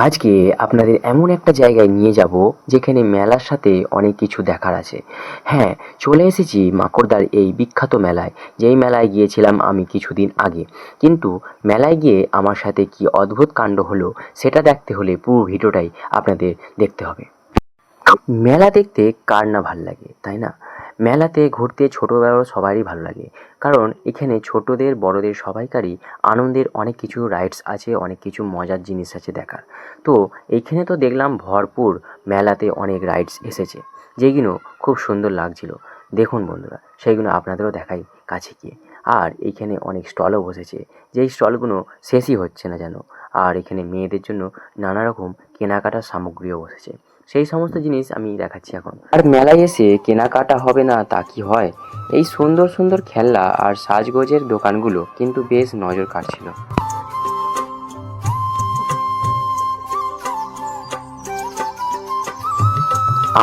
আজকে আপনাদের এমন একটা জায়গায় নিয়ে যাব যেখানে মেলার সাথে অনেক কিছু দেখার আছে। হ্যাঁ, চলে এসেছি মাকড়দার এই বিখ্যাত মেলায়, যেই মেলায় গিয়েছিলাম আমি কিছুদিন আগে। কিন্তু মেলায় গিয়ে আমার সাথে কি অদ্ভুত কাণ্ড হলো সেটা দেখতে হলে পুরো ভিডিওটাই আপনাদের দেখতে হবে। মেলা দেখতে কার না ভাল লাগে, তাই না? মেলাতে ঘুরতে ছোট বড় সবারই ভালো লাগে, কারণ এখানে ছোটদের বড়দের সবাইকারই আনন্দের অনেক কিছু রাইডস আছে, অনেক কিছু মজার জিনিস আছে দেখার। তো এইখানে তো দেখলাম ভরপুর মেলাতে অনেক রাইডস এসেছে, যেগুলো খুব সুন্দর লাগছিল। দেখুন বন্ধুরা, সেইগুলো আপনাদেরও দেখাই কাছে গিয়ে। আর এইখানে অনেক স্টলও বসেছে, যেই স্টলগুলো শেষই হচ্ছে না যেন। আর এখানে মেয়েদের জন্য নানা রকম কেনাকাটার সামগ্রীও বসেছে, সেই সমস্ত জিনিস আমি দেখাচ্ছি এখন। আর মেলায় এসে কেনাকাটা হবে না তা কি হয়? এই সুন্দর সুন্দর খেলনা আর সাজগোজের দোকানগুলো কিন্তু বেশ নজর কাড়ছিল।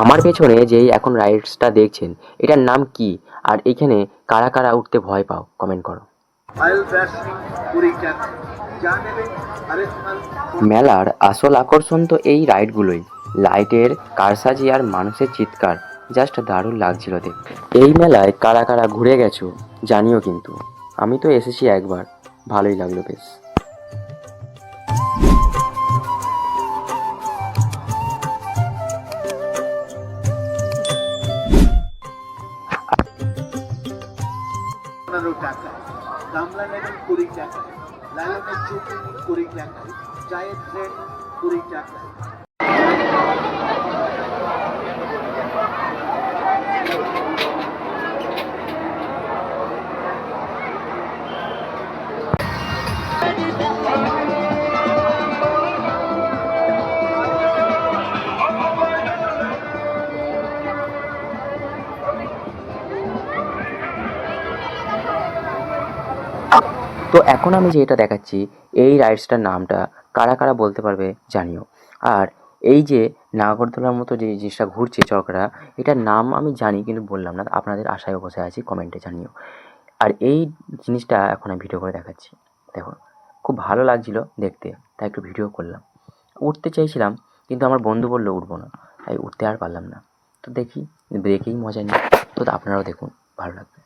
আমার পেছনে যেই এখন রাইডসটা দেখছেন, এটার নাম কি? আর এখানে কারা কারা উঠতে ভয় পাও কমেন্ট করো। মেলার আসল আকর্ষণ তো এই রাইডগুলোই। লাইটের কারসাজি আর মানুষের চিৎকার জাস্ট দারুণ লাগছিল দেখতে। এই মেলায় কারা কারা ঘুরে গেছো জানিও কিন্তু। আমি তো এসেছি একবার, ভালোই লাগলো বেশ। টাকায় গামলা নেবেন 20 টাকায়, লালনের চুটি 20 টাকায়, চায়ের ট্রেন 20 টাকায়। তো এখন আমি যেটা দেখাচ্ছি, এই রাইডসটার নামটা কারা কারা বলতে পারবে জানিও। আর এই যে নাগরদোলার মতো যে জিনিসটা ঘুরছে চক্রা, এটার নাম আমি জানি কিন্তু বললাম না, আপনাদের আশায় বসে আছি, কমেন্টে জানিও। আর এই জিনিসটা এখন আমি ভিডিও করে দেখাচ্ছি। দেখুন, খুব ভালো লাগছিল দেখতে, তাই একটু ভিডিও করলাম। উঠতে চাইছিলাম কিন্তু আমার বন্ধু বললো উঠবো না, তাই উঠতে আর পারলাম না। তো দেখি, দেখেই মজা নিই। তো আপনারাও দেখুন, ভালো লাগবে।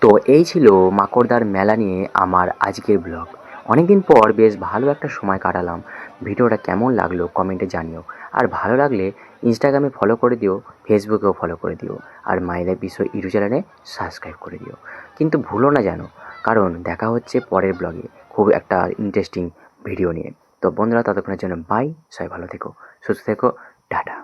তো এই ছিল মাকড়দার মেলা নিয়ে আমার আজকের ব্লগ। অনেকদিন পর বেশ ভালো একটা সময় কাটালাম। ভিডিওটা কেমন লাগলো কমেন্টে জানিও। আর ভালো লাগলে ইনস্টাগ্রামে ফলো করে দিও, ফেসবুকেও ফলো করে দিও। আর মাই লাইফ বিষয় ইউটিউব চ্যানেলে সাবস্ক্রাইব করে দিও। কিন্তু ভুলো না যেন, কারণ দেখা হচ্ছে পরের ব্লগে খুব একটা ইন্টারেস্টিং ভিডিও নিয়ে। তো বন্ধুরা, ততক্ষণের জন্য বাই, সবাই ভালো থেকো, সুস্থ থেকো, টাটা।